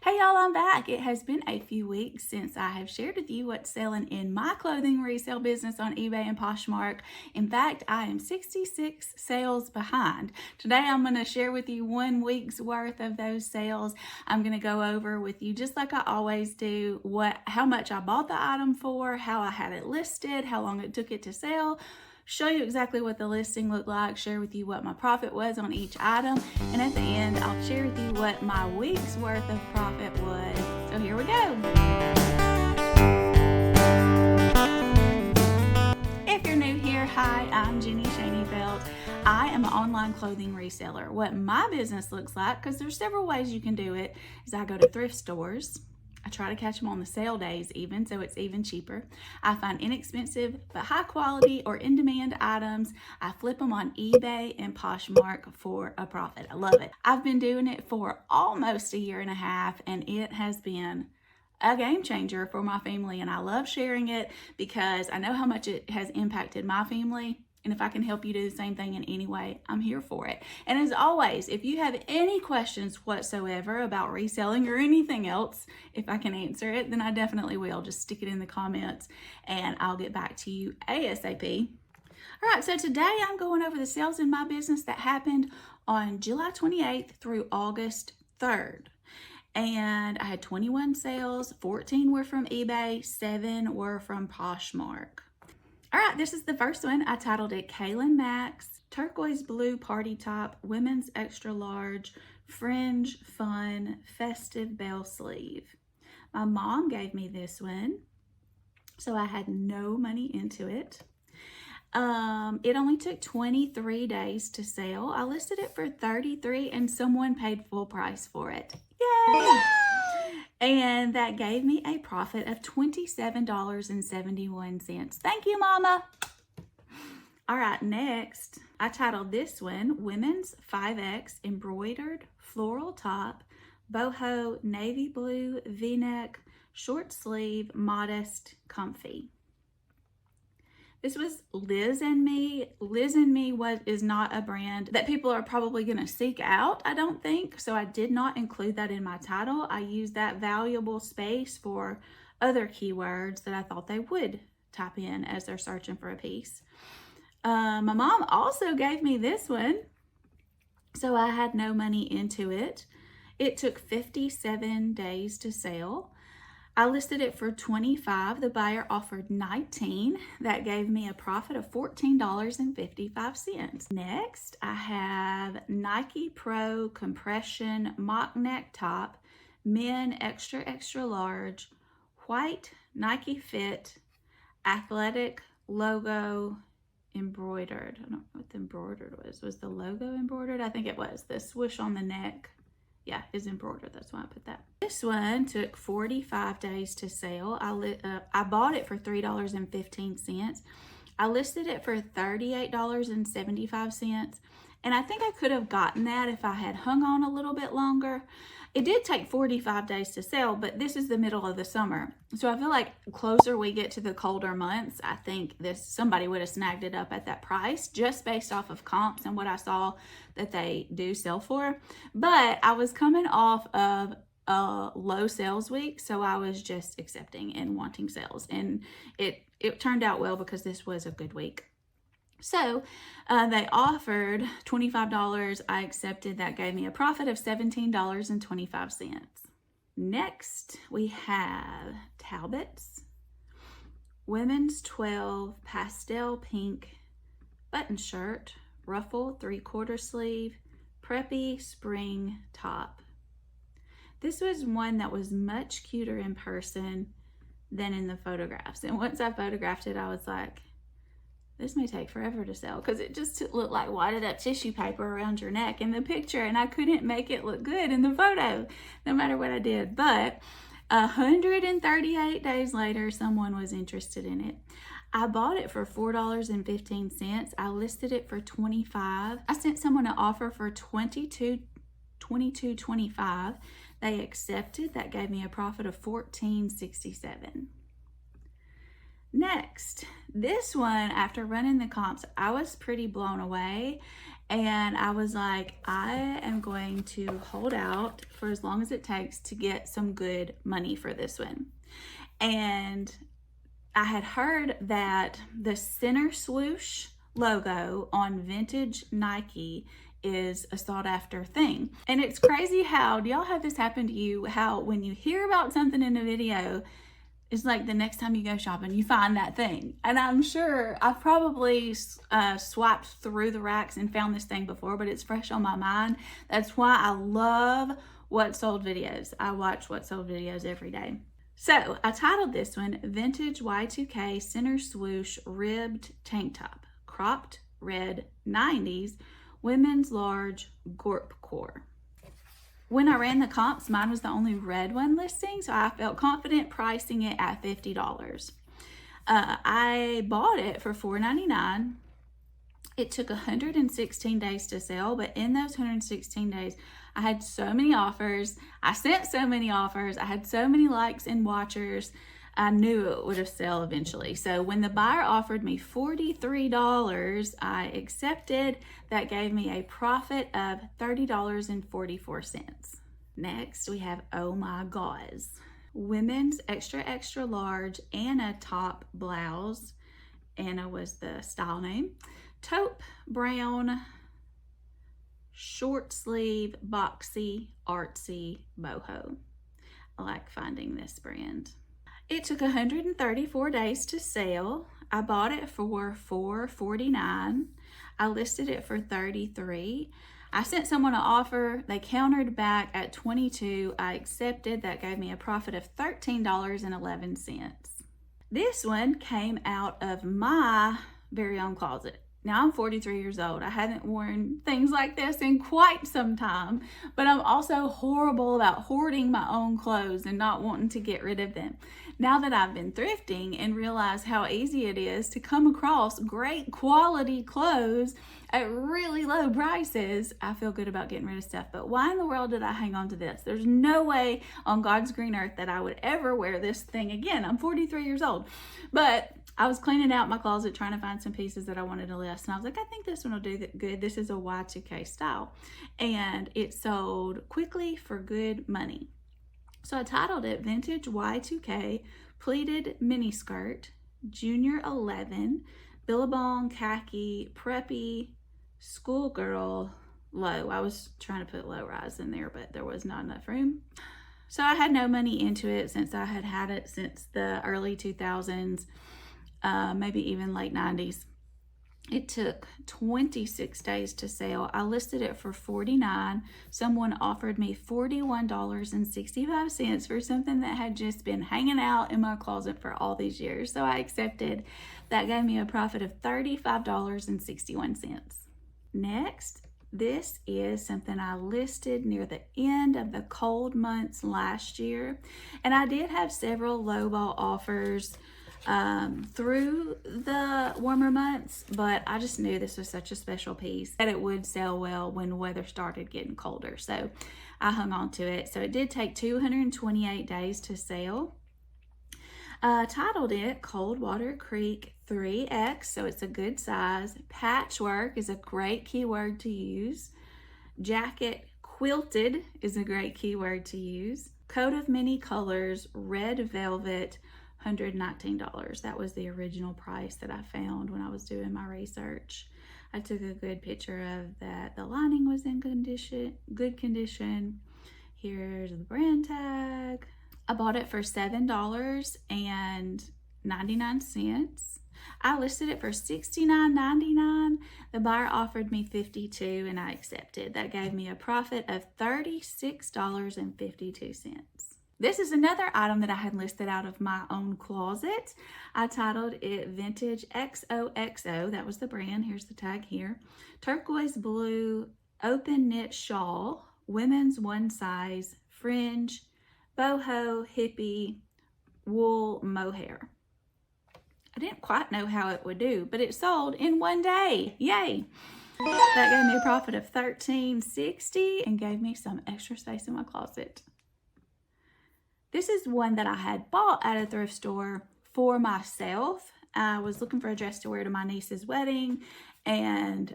Hey y'all, I'm back. It has been a few weeks since I have shared with you what's selling in my clothing resale business on eBay and Poshmark. In fact, I am 66 sales behind. Today I'm going to share with you 1 week's worth of those sales. I'm going to go over with you, just like I always do, how much I bought the item for, how I had it listed, how long it took it to sell, show you exactly what the listing looked like, share with you what my profit was on each item, and at the end I'll share with you what my week's worth of profit was. So here we go. If you're new here, hi, I'm Jenny Shaneyfelt. I am an online clothing reseller. What my business looks like, because there's several ways you can do it, is I go to thrift stores. I try to catch them on the sale days even, so it's even cheaper. I find inexpensive but high quality or in-demand items. I flip them on eBay and Poshmark for a profit. I love it. I've been doing it for almost 1.5 years, and it has been a game changer for my family, and I love sharing it because I know how much it has impacted my family. And if I can help you do the same thing in any way, I'm here for it. And as always, if you have any questions whatsoever about reselling or anything else, if I can answer it, then I definitely will. Just stick it in the comments and I'll get back to you ASAP. All right, so today I'm going over the sales in my business that happened on July 28th through August 3rd. And I had 21 sales, 14 were from eBay, 7 were from Poshmark. All right, this is the first one. I titled it Kaylin Max, turquoise blue party top, women's extra large, fringe, fun, festive bell sleeve. My mom gave me this one, so I had no money into it. It only took 23 days to sell. I listed it for 33 and someone paid full price for it. Yay! And that gave me a profit of $27.71. Thank you, Mama. All right, next, I titled this one, Women's 5X Embroidered Floral Top, Boho Navy Blue V-neck, short sleeve, modest, comfy. This was Liz and Me. Liz and Me is not a brand that people are probably going to seek out, I don't think. So I did not include that in my title. I used that valuable space for other keywords that I thought they would type in as they're searching for a piece. My mom also gave me this one, so I had no money into it. It took 57 days to sell. I listed it for 25. The buyer offered 19. That gave me a profit of $14.55. Next, I have Nike Pro Compression Mock Neck Top, men extra, extra large, white Nike Fit, athletic logo embroidered. I don't know what the embroidered was. Was the logo embroidered? I think it was. The swoosh on the neck, yeah, is embroidered. That's why I put that. This one took 45 days to sell. I bought it for $3.15. I listed it for $38.75. And I think I could have gotten that if I had hung on a little bit longer. It did take 45 days to sell, but this is the middle of the summer. So I feel like closer we get to the colder months, I think somebody would have snagged it up at that price just based off of comps and what I saw that they do sell for. But I was coming off of a low sales week, so I was just accepting and wanting sales. And it turned out well because this was a good week. So they offered $25. I accepted. That gave me a profit of $17.25. Next, we have Talbot's women's 12 pastel pink button shirt, ruffle 3/4 sleeve, preppy spring top. This was one that was much cuter in person than in the photographs. And once I photographed it, I was like, this may take forever to sell because it just looked like wadded up tissue paper around your neck in the picture, and I couldn't make it look good in the photo no matter what I did. But 138 days later, someone was interested in it. I bought it for $4.15. I listed it for $25. I sent someone an offer for $22.25. They accepted. That gave me a profit of $14.67. Next, this one, after running the comps, I was pretty blown away, And I was like, I am going to hold out for as long as it takes to get some good money for this one. And I had heard that the center swoosh logo on vintage Nike is a sought after thing. And it's crazy how, do y'all have this happen to you? How when you hear about something in a video, it's like the next time you go shopping, you find that thing. And I'm sure I've probably swiped through the racks and found this thing before, but it's fresh on my mind. That's why I love What Sold videos. I watch What Sold videos every day. So I titled this one, Vintage Y2K Center Swoosh Ribbed Tank Top, Cropped Red 90s, Women's Large Gorp Core. When I ran the comps, mine was the only red one listing, so I felt confident pricing it at $50. I bought it for $4.99. It took 116 days to sell, but in those 116 days, I had so many offers. I sent so many offers. I had so many likes and watchers. I knew it would have sold eventually. So when the buyer offered me $43, I accepted. That gave me a profit of $30.44. Next, we have Oh My Gauze. Women's extra, extra large Anna top blouse. Anna was the style name. Taupe brown, short sleeve, boxy, artsy boho. I like finding this brand. It took 134 days to sell. I bought it for $4.49. I listed it for $33. I sent someone an offer. They countered back at $22. I accepted. That gave me a profit of $13.11. This one came out of my very own closet. Now I'm 43 years old. I haven't worn things like this in quite some time, but I'm also horrible about hoarding my own clothes and not wanting to get rid of them. Now that I've been thrifting and realize how easy it is to come across great quality clothes at really low prices, I feel good about getting rid of stuff. But why in the world did I hang on to this? There's no way on God's green earth that I would ever wear this thing again. I'm 43 years old, but I was cleaning out my closet trying to find some pieces that I wanted to list, and I was like, I think this one will do good. This is a Y2K style, and it sold quickly for good money. So I titled it Vintage Y2K Pleated Miniskirt, Junior 11, Billabong Khaki Preppy Schoolgirl Low. I was trying to put low rise in there, but there was not enough room. So I had no money into it since I had had it since the early 2000s. Maybe even late 90s. It took 26 days to sell. I listed it for $49. Someone offered me $41.65 for something that had just been hanging out in my closet for all these years. So I accepted. That gave me a profit of $35.61. Next, this is something I listed near the end of the cold months last year. And I did have several lowball offers through the warmer months, but I just knew this was such a special piece that it would sell well when weather started getting colder. So I hung on to it. So it did take 228 days to sell. Titled it Coldwater Creek 3X, so it's a good size. Patchwork is a great keyword to use. Jacket quilted is a great keyword to use. Coat of many colors, red velvet, $119. That was the original price that I found when I was doing my research. I took a good picture of that. The lining was in good condition. Here's the brand tag. I bought it for $7.99. I listed it for $69.99. The buyer offered me $52 and I accepted. That gave me a profit of $36.52. This is another item that I had listed out of my own closet. I titled it Vintage XOXO. That was the brand. Here's the tag here. Turquoise blue open knit shawl, women's one size, fringe, boho, hippie, wool mohair. I didn't quite know how it would do, but it sold in one day. Yay! That gave me a profit of $13.60 and gave me some extra space in my closet. This is one that I had bought at a thrift store for myself. I was looking for a dress to wear to my niece's wedding and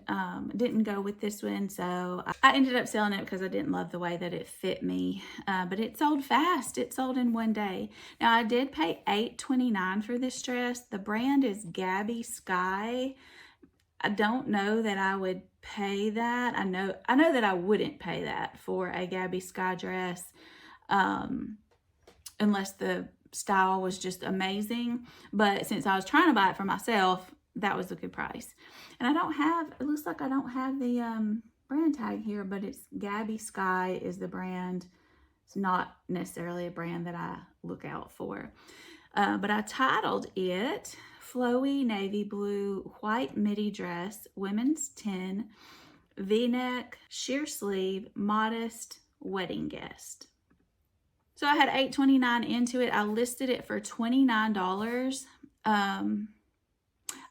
didn't go with this one, so I ended up selling it because I didn't love the way that it fit me. But it sold fast. It sold in one day. Now I did pay $8.29 for this dress. The brand is Gabby Sky. I don't know that I would pay that. I know that I wouldn't pay that for a Gabby Sky dress unless the style was just amazing. But since I was trying to buy it for myself, that was a good price. And I don't have, it looks like I don't have the brand tag here, but it's Gabby Sky is the brand. It's not necessarily a brand that I look out for. But I titled it Flowy Navy Blue White Midi Dress, Women's 10, V-neck, sheer sleeve, modest, wedding guest. So I had $8.29 into it. I listed it for $29.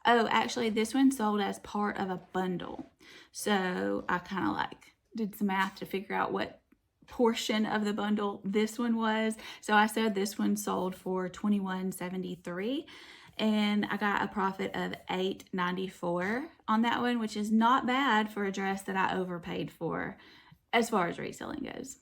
Oh, actually, this one sold as part of a bundle. So I kind of like did some math to figure out what portion of the bundle this one was. So I said this one sold for $21.73, and I got a profit of $8.94 on that one, which is not bad for a dress that I overpaid for as far as reselling goes.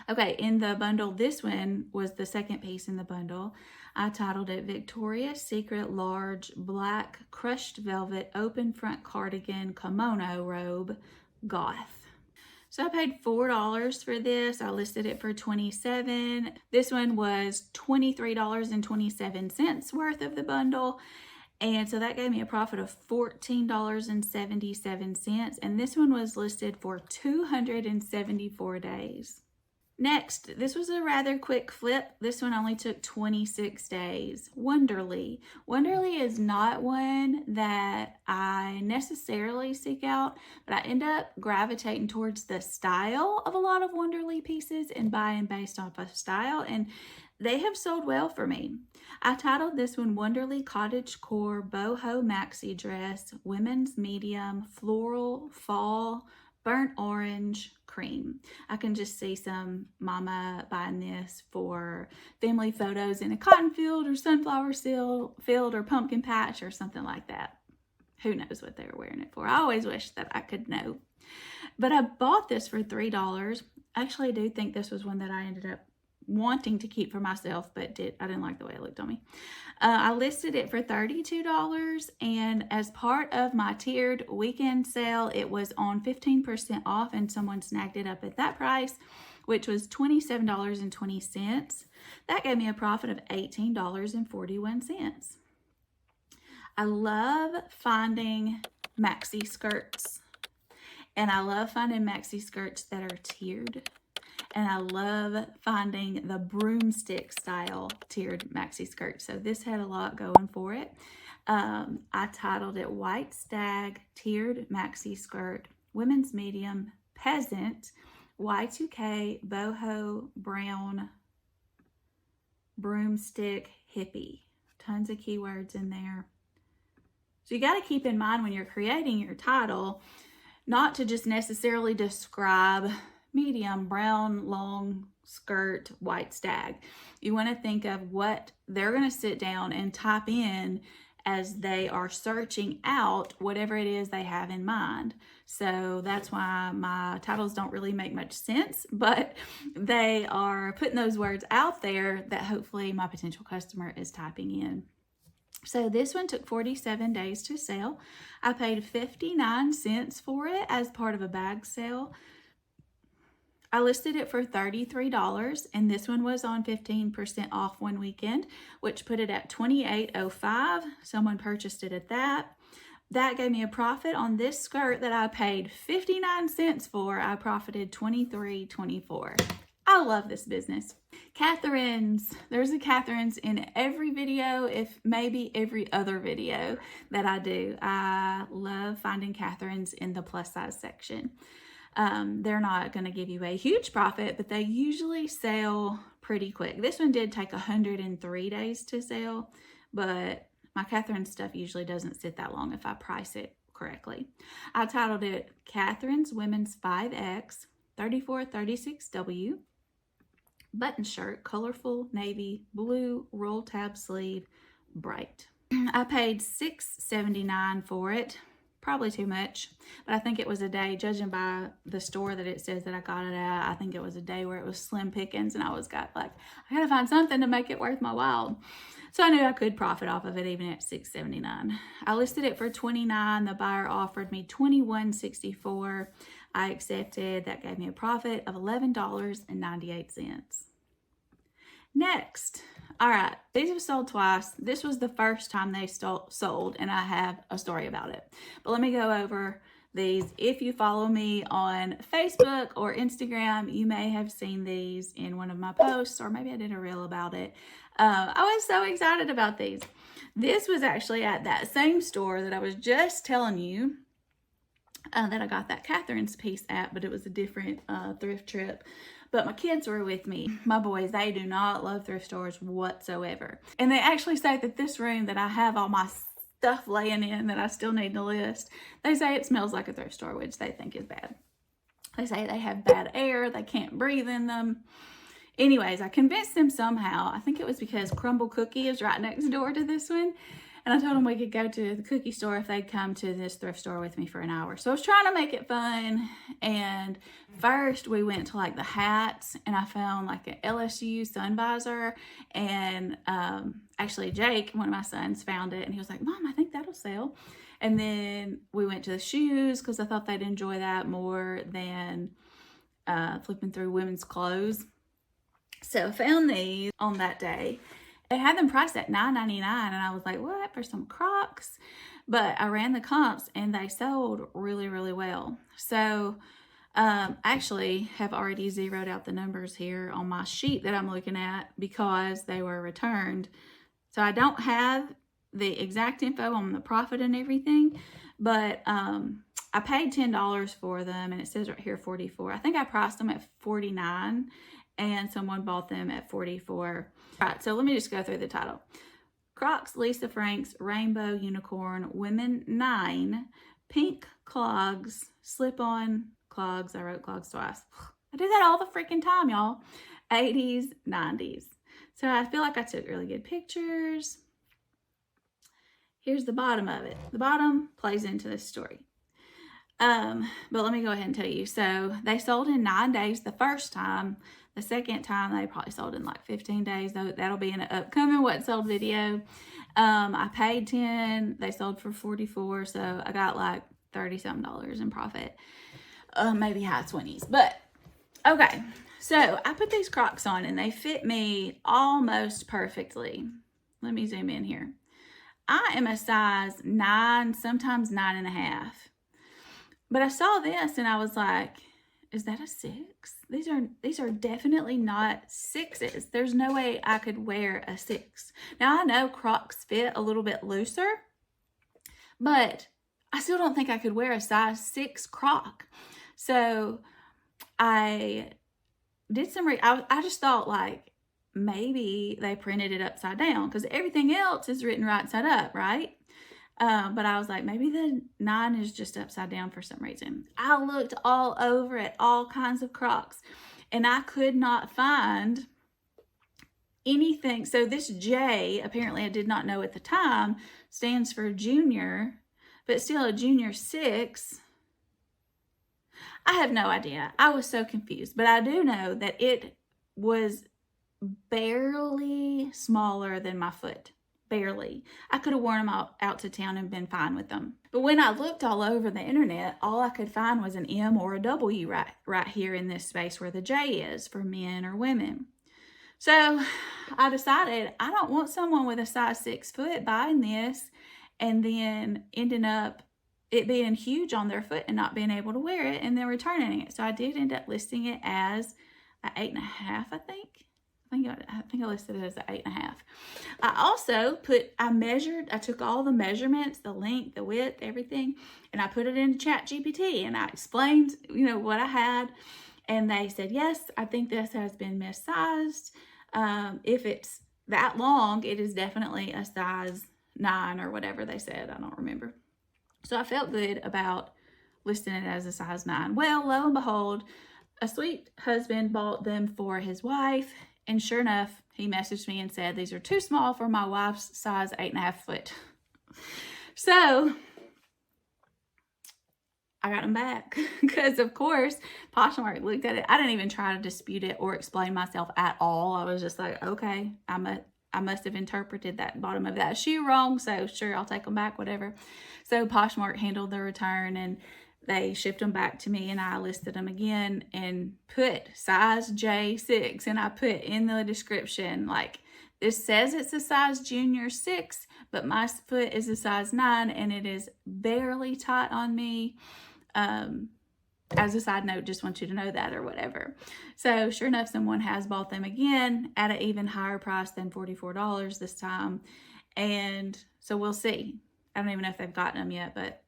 Okay, in the bundle, this one was the second piece in the bundle. I titled it Victoria's Secret Large Black Crushed Velvet Open Front Cardigan Kimono Robe Goth. So I paid $4 for this. I listed it for $27. This one was $23.27 worth of the bundle. And so that gave me a profit of $14.77. And this one was listed for 274 days. Next, this was a rather quick flip. This one only took 26 days. Wonderly. Wonderly is not one that I necessarily seek out, but I end up gravitating towards the style of a lot of Wonderly pieces and buying based off of style, and they have sold well for me. I titled this one Wonderly Cottage Core Boho Maxi Dress, Women's Medium, Floral, Fall, Burnt Orange, Cream. I can just see some mama buying this for family photos in a cotton field or sunflower field or pumpkin patch or something like that. Who knows what they were wearing it for? I always wish that I could know. But I bought this for $3. Actually, I do think this was one that I ended up wanting to keep for myself, but I didn't like the way it looked on me. I listed it for $32, and as part of my tiered weekend sale, it was on 15% off, and someone snagged it up at that price, which was $27.20. That gave me a profit of $18.41. I love finding maxi skirts, and I love finding maxi skirts that are tiered. And I love finding the broomstick style tiered maxi skirt. So this had a lot going for it. I titled it White Stag Tiered Maxi Skirt, Women's Medium, Peasant, Y2K, Boho, Brown, Broomstick, Hippie. Tons of keywords in there. So you got to keep in mind when you're creating your title, not to just necessarily describe medium, brown, long skirt, white stag. You want to think of what they're going to sit down and type in as they are searching out whatever it is they have in mind. So that's why my titles don't really make much sense, but they are putting those words out there that hopefully my potential customer is typing in. So this one took 47 days to sell. I paid 59 cents for it as part of a bag sale. I listed it for $33, and this one was on 15% off one weekend, which put it at $28.05. Someone purchased it at that. That gave me a profit on this skirt that I paid 59 cents for. I profited $23.24. I love this business. Catherine's. There's a Catherine's in every video, if maybe every other video that I do. I love finding Catherine's in the plus size section. They're not going to give you a huge profit, but they usually sell pretty quick. This one did take 103 days to sell, but my Catherine stuff usually doesn't sit that long if I price it correctly. I titled it Catherine's Women's 5X 3436W button shirt, colorful navy blue roll tab sleeve, bright. I paid $6.79 for it. Probably too much, but I think it was a day, judging by the store that it says that I got it at, I think it was a day where it was slim pickings, and I gotta find something to make it worth my while. So I knew I could profit off of it even at $6.79. I listed it for $29. The buyer offered me $21.64. I accepted. That gave me a profit of $11.98. Next, all right, these have sold twice. This was the first time they sold, and I have a story about it. But let me go over these. If you follow me on Facebook or Instagram, you may have seen these in one of my posts, or maybe I did a reel about it. I was so excited about these. This was actually at that same store that I was just telling you that I got that Catherine's piece at, but it was a different thrift trip. But my kids were with me. My boys, they do not love thrift stores whatsoever. And they actually say that this room that I have all my stuff laying in that I still need to list, they say it smells like a thrift store, which they think is bad. They say they have bad air, they can't breathe in them. Anyways, I convinced them somehow. I think it was because Crumble Cookie is right next door to this one. And I told them we could go to the cookie store if they'd come to this thrift store with me for an hour. So I was trying to make it fun. And first we went to like the hats, and I found like an LSU sun visor. And actually Jake, one of my sons, found it, and he was like, "Mom, I think that'll sell." And then we went to the shoes because I thought they'd enjoy that more than flipping through women's clothes. So I found these on that day. They had them priced at $9.99, and I was like, what, for some Crocs? But I ran the comps, and they sold really, really well. So actually have already zeroed out the numbers here on my sheet that I'm looking at because they were returned. So I don't have the exact info on the profit and everything, but I paid $10 for them, and it says right here $44. I think I priced them at $49, and someone bought them at $44. All right, so let me just go through the title. Crocs, Lisa Franks, Rainbow Unicorn, Women 9, Pink Clogs, Slip-On Clogs. I wrote clogs twice. I do that all the freaking time, y'all. 80s, 90s. So I feel like I took really good pictures. Here's the bottom of it. The bottom plays into this story. But let me go ahead and tell you. So they sold in 9 days the first time. The second time they probably sold in like 15 days. That'll be in an upcoming what sold video. I paid $10. They sold for $44. So I got like $30-something in profit. Maybe high 20s. But okay. So I put these Crocs on, and they fit me almost perfectly. Let me zoom in here. I am a size 9, sometimes 9.5. But I saw this and I was like, is that a 6? These are definitely not 6s. There's no way I could wear a 6. Now I know Crocs fit a little bit looser, but I still don't think I could wear a size 6 Croc. So I did some, I just thought like maybe they printed it upside down because everything else is written right side up, right? But I was like, maybe the 9 is just upside down for some reason. I looked all over at all kinds of Crocs, and I could not find anything. So this J, apparently I did not know at the time, stands for junior, but still a junior 6. I have no idea. I was so confused, but I do know that it was barely smaller than my foot. Barely. I could have worn them out to town and been fine with them. But when I looked all over the internet, all I could find was an M or a W right here in this space where the J is for men or women. So I decided I don't want someone with a size 6 foot buying this and then ending up it being huge on their foot and not being able to wear it and then returning it. So I did end up listing it as an 8.5, I think. I think I listed it as an 8.5. I also I took all the measurements, the length, the width, everything, and I put it into ChatGPT, and I explained, what I had, and they said, yes, I think this has been missized. If it's that long, it is definitely a size 9 or whatever they said. I don't remember. So I felt good about listing it as a size 9. Well, lo and behold, a sweet husband bought them for his wife, and sure enough, he messaged me and said, these are too small for my wife's size 8.5 foot. So I got them back because, of course, Poshmark looked at it. I didn't even try to dispute it or explain myself at all. I was just like, okay, I must have interpreted that bottom of that shoe wrong, so sure, I'll take them back, whatever. So Poshmark handled the return, and they shipped them back to me, and I listed them again and put size J6, and I put in the description, like, this says it's a size junior 6, but my foot is a size 9, and it is barely tight on me. As a side note, just want you to know that, or whatever. So sure enough, someone has bought them again at an even higher price than $44 this time. And so we'll see. I don't even know if they've gotten them yet, but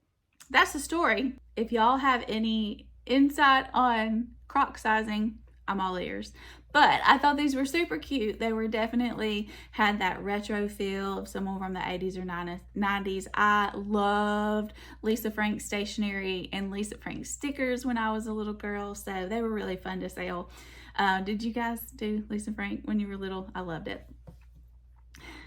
that's the story. If y'all have any insight on Croc sizing, I'm all ears. But I thought these were super cute. They were definitely had that retro feel of someone from the 80s or 90s. I loved Lisa Frank stationery and Lisa Frank stickers when I was a little girl, so they were really fun to sell. Did you guys do Lisa Frank when you were little? I loved it.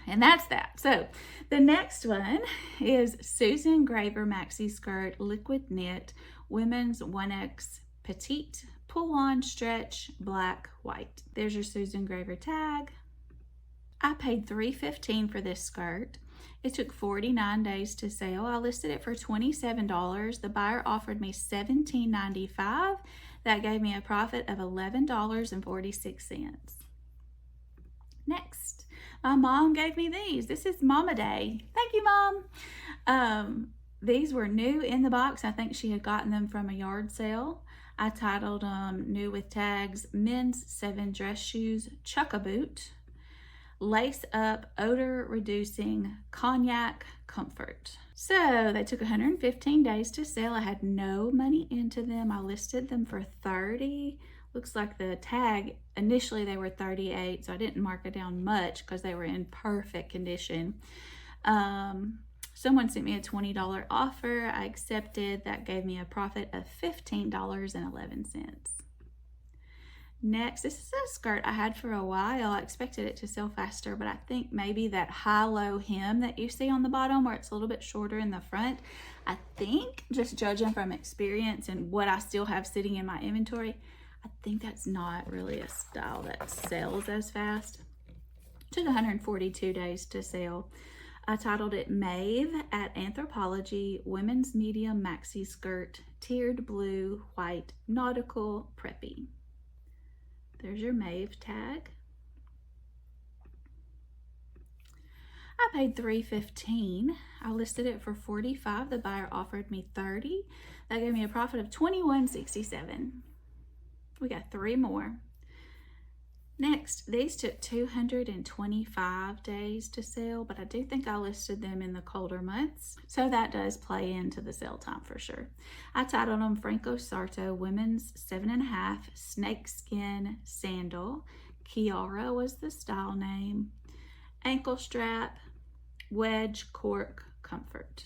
And that's that. So the next one is Susan Graver Maxi Skirt Liquid Knit Women's 1X Petite Pull-on stretch black white. There's your Susan Graver tag. I paid $3.15 for this skirt. It took 49 days to sell. I listed it for $27. The buyer offered me $17.95. That gave me a profit of $11.46. Next, my mom gave me these. This is Mama Day. Thank you, Mom. These were new in the box. I think she had gotten them from a yard sale. I titled them New with Tags, Men's 7 Dress Shoes, Chuck-a-Boot, Lace Up, Odor Reducing, Cognac Comfort. So they took 115 days to sell. I had no money into them. I listed them for $30. Looks like the tag, initially they were $38, so I didn't mark it down much because they were in perfect condition. Someone sent me a $20 offer. I accepted. That gave me a profit of $15.11. Next, this is a skirt I had for a while. I expected it to sell faster, but I think maybe that high-low hem that you see on the bottom where it's a little bit shorter in the front, I think, just judging from experience and what I still have sitting in my inventory, I think that's not really a style that sells as fast. It took 142 days to sell. I titled it Maeve at Anthropologie Women's Medium Maxi Skirt, Tiered Blue, White, Nautical, Preppy. There's your Maeve tag. I paid $3.15. I listed it for $45. The buyer offered me $30. That gave me a profit of $21.67. We got 3 more. Next, these took 225 days to sell, but I do think I listed them in the colder months, so that does play into the sale time for sure. I titled them Franco Sarto Women's 7.5 Snakeskin Sandal. Kiara was the style name. Ankle strap, wedge cork comfort.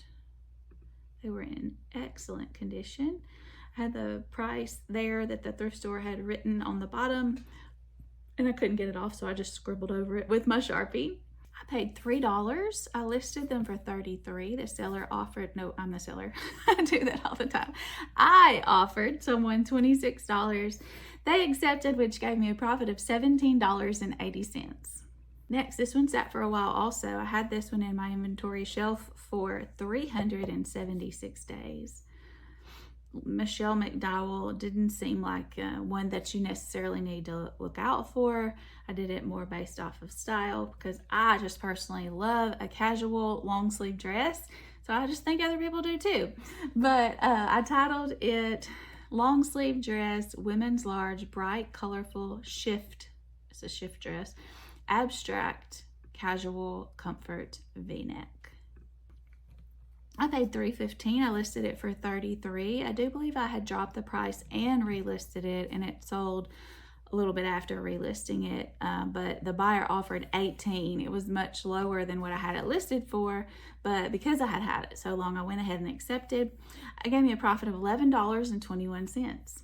They were in excellent condition. I had the price there that the thrift store had written on the bottom, and I couldn't get it off, so I just scribbled over it with my Sharpie. I paid $3. I listed them for $33. The seller offered, no, I'm the seller. I do that all the time. I offered someone $26. They accepted, which gave me a profit of $17.80. Next, this one sat for a while also. I had this one in my inventory shelf for 376 days. Michelle McDowell didn't seem like one that you necessarily need to look out for. I did it more based off of style because I just personally love a casual long sleeve dress. So I just think other people do too. But I titled it Long Sleeve Dress, Women's Large, Bright, Colorful, Shift. It's a shift dress. Abstract, Casual, Comfort, V-neck. I paid $3.15. I listed it for $33. I do believe I had dropped the price and relisted it, and it sold a little bit after relisting it, but the buyer offered $18. It was much lower than what I had it listed for, but because I had had it so long, I went ahead and accepted. It gave me a profit of $11.21.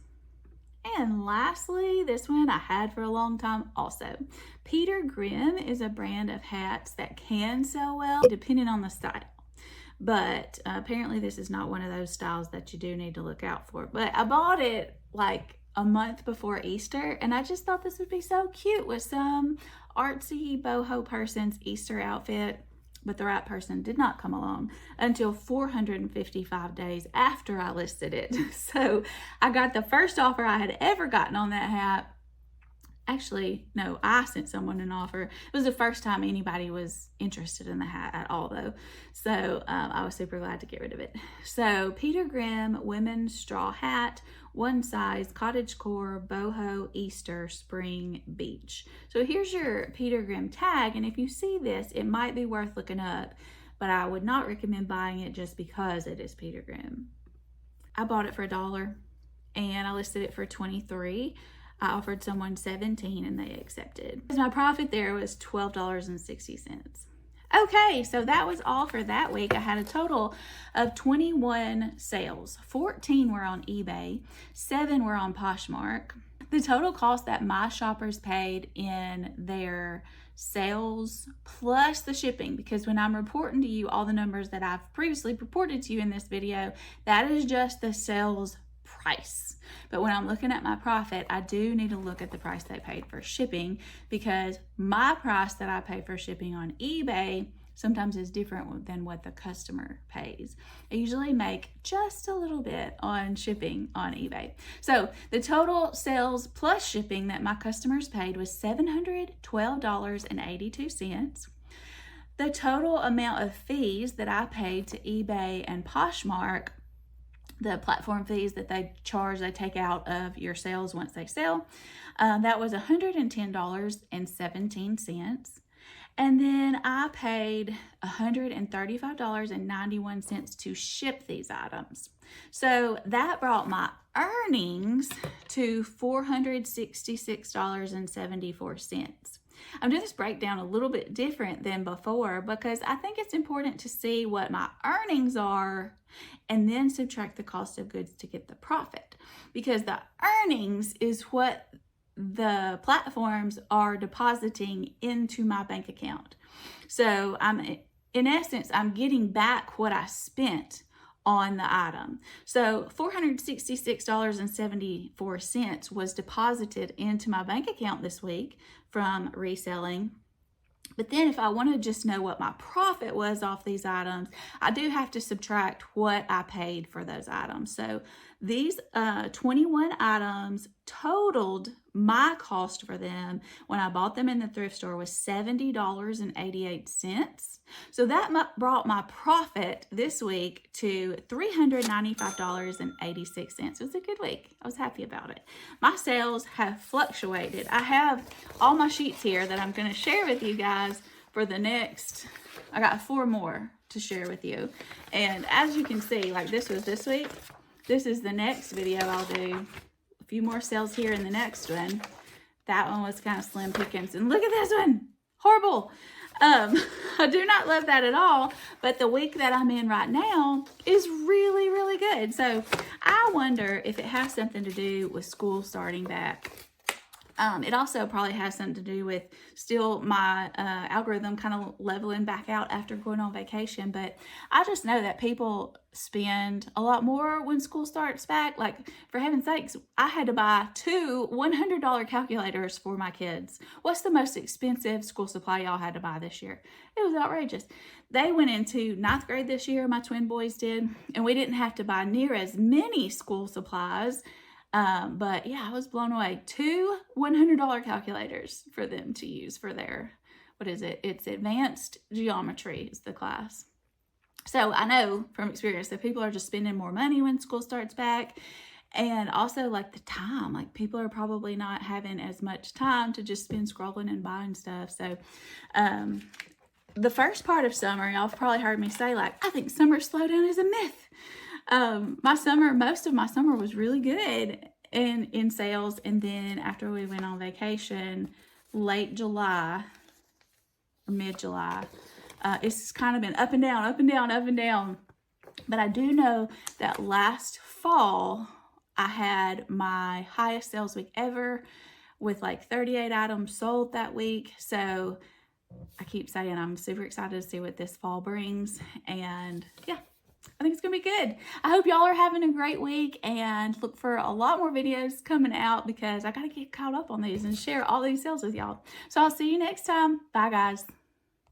And lastly, this one I had for a long time also. Peter Grimm is a brand of hats that can sell well depending on the style. But apparently this is not one of those styles that you do need to look out for. But I bought it like a month before Easter, and I just thought this would be so cute with some artsy boho person's Easter outfit. But the right person did not come along until 455 days after I listed it. So I got the first offer I had ever gotten on that hat. Actually, no, I sent someone an offer. It was the first time anybody was interested in the hat at all, though. So I was super glad to get rid of it. So Peter Grimm women's straw hat, one size, cottagecore, boho, Easter, spring, beach. So here's your Peter Grimm tag, and if you see this, it might be worth looking up, but I would not recommend buying it just because it is Peter Grimm. I bought it for $1 and I listed it for $23. I offered someone $17 and they accepted. My profit there was $12.60. Okay, so that was all for that week. I had a total of 21 sales. 14 were on eBay, 7 were on Poshmark. The total cost that my shoppers paid in their sales plus the shipping, because when I'm reporting to you all the numbers that I've previously reported to you in this video, that is just the sales price. But when I'm looking at my profit, I do need to look at the price they paid for shipping, because my price that I pay for shipping on eBay sometimes is different than what the customer pays. I usually make just a little bit on shipping on eBay. So the total sales plus shipping that my customers paid was $712.82. The total amount of fees that I paid to eBay and Poshmark, the platform fees that they charge, they take out of your sales once they sell, that was $110.17. And then I paid $135.91 to ship these items. So that brought my earnings to $466.74. I'm doing this breakdown a little bit different than before because I think it's important to see what my earnings are and then subtract the cost of goods to get the profit, because the earnings is what the platforms are depositing into my bank account. So in essence, I'm getting back what I spent on the item. So $466.74 was deposited into my bank account this week from reselling. But then if I want to just know what my profit was off these items, I do have to subtract what I paid for those items. So these 21 items totaled, my cost for them when I bought them in the thrift store was $70.88. So that brought my profit this week to $395.86. It was a good week. I was happy about it. My sales have fluctuated. I have all my sheets here that I'm going to share with you guys for the next, I got 4 more to share with you. And as you can see, like this was this week. This is the next video I'll do. A few more sales here in the next one. That one was kind of slim pickings. And look at this one. Horrible. I do not love that at all. But the week that I'm in right now is really, really good. So I wonder if it has something to do with school starting back. It also probably has something to do with still my algorithm kind of leveling back out after going on vacation. But I just know that people spend a lot more when school starts back. Like, for heaven's sakes, I had to buy 2 $100 calculators for my kids. What's the most expensive school supply y'all had to buy this year? It was outrageous. They went into 9th grade this year, my twin boys did, and we didn't have to buy near as many school supplies. But yeah, I was blown away. 2 $100 calculators for them to use for their, what is it? It's advanced geometry is the class. So I know from experience that people are just spending more money when school starts back. And also like the time, like people are probably not having as much time to just spend scrolling and buying stuff. So, the first part of summer, y'all have probably heard me say, like, I think summer slowdown is a myth. Most of my summer was really good in sales. And then after we went on vacation, late July or mid-July, it's kind of been up and down, up and down, up and down. But I do know that last fall, I had my highest sales week ever with like 38 items sold that week. So I keep saying I'm super excited to see what this fall brings. And yeah, I think it's gonna be good. I hope y'all are having a great week, and look for a lot more videos coming out because I gotta get caught up on these and share all these sales with y'all. So I'll see you next time. Bye guys.